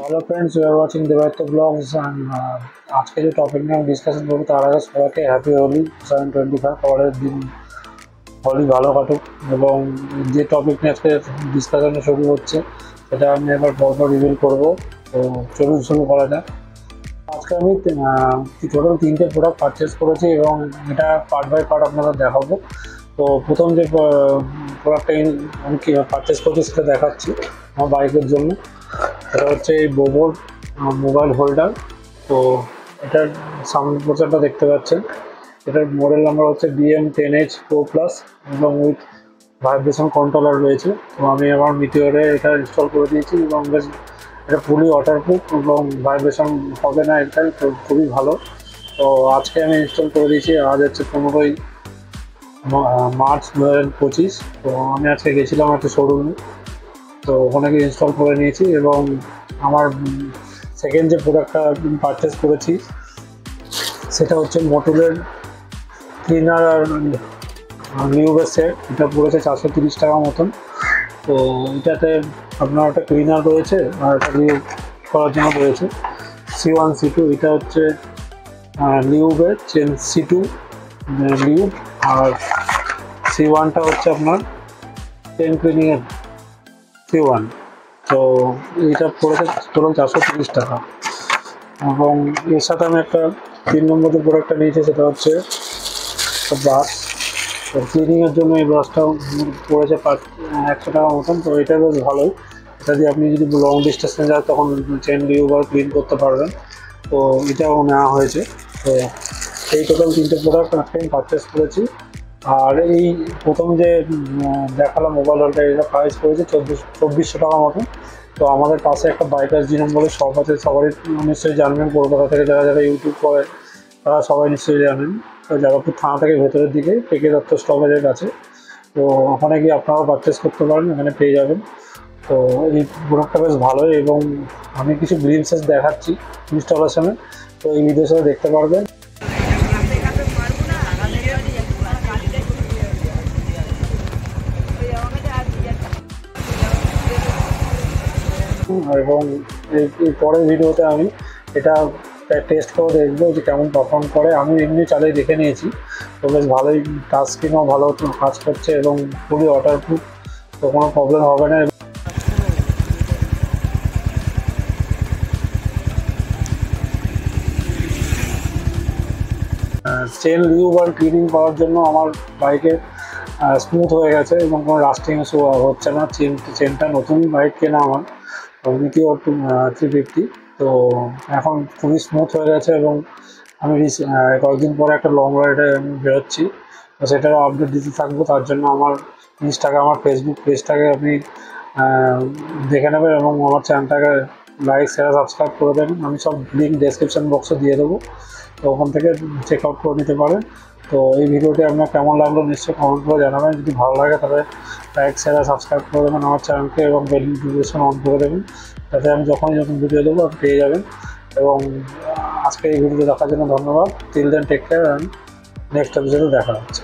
Hello friends, you are watching Devayat blogs and आज के जो टॉपिक में हम डिस्कशन করব তার আগে সবাইকে হ্যাপি হোলি 725 পরের দিন হোলি ভালো কাটুক। এবং যে টপিক নিয়ে আজকে ডিসকাশন শুরু হচ্ছে সেটা আমি এবার পরপর রিভিল করব। তো চলুন শুরু করা যাক। আজকে আমি টোটাল 3টে প্রোডাক্ট পারচেস করেছি এবং এটা পার্ট বাই পার্ট আপনাদের দেখাবো। তো প্রথম যে প্রোডাক্টটা আমি পারচেস করছি সেটা দেখাচ্ছি আমার বাইকের জন্য। এটা হচ্ছে এই বোবোর মোবাইল হোল্ডার। তো এটার সামনের পোর্শনটা দেখতে পাচ্ছেন। এটার মডেল নাম্বার হচ্ছে BM10H Pro Plus এবং উইথ ভাইব্রেশন কন্ট্রোলার রয়েছে। তো আমি আমার মিটিওরে এটা ইনস্টল করে দিয়েছি এবং বেশ এটা ফুলি ওয়াটারপ্রুফ এবং ভাইব্রেশন হবে না, এটাই তো খুবই ভালো। তো আজকে আমি ইনস্টল করে দিয়েছি। আজ হচ্ছে 15ই মার্চ 2025। তো আমি আজকে গেছিলাম একটা শোরুমে, তো ওখানে গিয়ে ইনস্টল করে নিয়েছি। এবং আমার সেকেন্ড যে প্রোডাক্টটা পারচেস করেছি সেটা হচ্ছে মোটুলের ক্লিনার আর লিউবের সেট। এটা পড়েছে 430 টাকা মতন। তো এটাতে আপনার একটা ক্লিনার রয়েছে আর একটা লিউব করার জন্য রয়েছে C1 C2। এটা হচ্ছে লিউবের চেন C2 লিউব, আর C1টা হচ্ছে আপনার চেন ক্লিনিংয়ের C1। তো এটা পড়েছে টোটাল 430 টাকা। এবং এর সাথে আমি একটা 3 নম্বর যে প্রোডাক্টটা নিয়েছি সেটা হচ্ছে ব্রাশ। তো ক্লিনিংয়ের জন্য এই ব্রাশটাও পড়েছে 100 টাকা মতন। তো এটা বেশ ভালোই। এটা দিয়ে আপনি যদি লং ডিস্টেন্সে যান তখন চেন লিউবার ক্লিন করতে পারবেন। তো এটাও নেওয়া হয়েছে। তো এই টোটাল 3টে প্রোডাক্ট আজকে আমি পারচেস করেছি। আর এই প্রথম যে দেখালাম মোবাইল হোল্ডার, এটা প্রাইস পড়েছে 2400 টাকা মতন। তো আমাদের পাশে একটা বাইকার্স জি নম্বরে শপ আছে, সবাই নিশ্চয়ই জানবেন। কলকাতা থেকে যারা যারা ইউটিউব করে তারা সবাই নিশ্চয়ই জানেন। তো যাদবপুর থানা থেকে ভেতরের দিকে পেকে দত্ত স্টপেজের কাছে। তো ওখানে গিয়ে আপনারাও পারচেস করতে পারেন, এখানে পেয়ে যাবেন। তো এই প্রোডাক্টটা বেশ ভালোই এবং আমি কিছু গ্লিমসেস দেখাচ্ছি ইনস্টলেশনে। তো এই ভিডিওর সাথে দেখতে পারবেন। এবং এই পরের ভিডিওতে আমি এটা টেস্ট করে দেখবো যে কেমন পারফর্ম করে। আমি এমনি চালিয়ে দেখে নিয়েছি, তো বেশ ভালোই। টাচ স্ক্রিনও ভালো কাজ করছে এবং খুবই ওয়াটারপ্রুফ, তো কোনো প্রবলেম হবে না। চেন লিউব আর ক্লিনিং করার জন্য আমার বাইকে স্মুথ হয়ে গেছে এবং কোনো রাস্টিং হচ্ছে না। চেনটা নতুন বাইক কেনা আমার মিটিওর 350। তো এখন খুবই স্মুথ হয়ে গেছে এবং আমি কয়েকদিন পরে একটা লং রাইডে আমি বেরোচ্ছি। তো সেটারও আপডেট দিতে থাকবো। তার জন্য আমার আমার ফেসবুক পেজটাকে আপনি দেখে নেবেন এবং আমার চ্যানেলটাকে লাইক শেয়ার সাবস্ক্রাইব করে দেবেন। আমি সব লিঙ্ক ডেসক্রিপশন বক্সে দিয়ে দেবো, তো ওখান থেকে চেক আউট করে নিতে পারেন। তো এই ভিডিওটি আপনার কেমন লাগলো নিশ্চয়ই কমেন্ট করে জানাবেন। যদি ভালো লাগে তাহলে লাইক শেয়ার সাবস্ক্রাইব করে দেবেন আমার চ্যানেলকে এবং বেল নোটিফিকেশন অন করে দেবেন, যাতে আমি যখনই নতুন ভিডিও দেবো আপনি পেয়ে যাবেন। এবং আজকে এই ভিডিও দেখার জন্য ধন্যবাদ। Till then take care and next এপিসোডে দেখা হচ্ছে।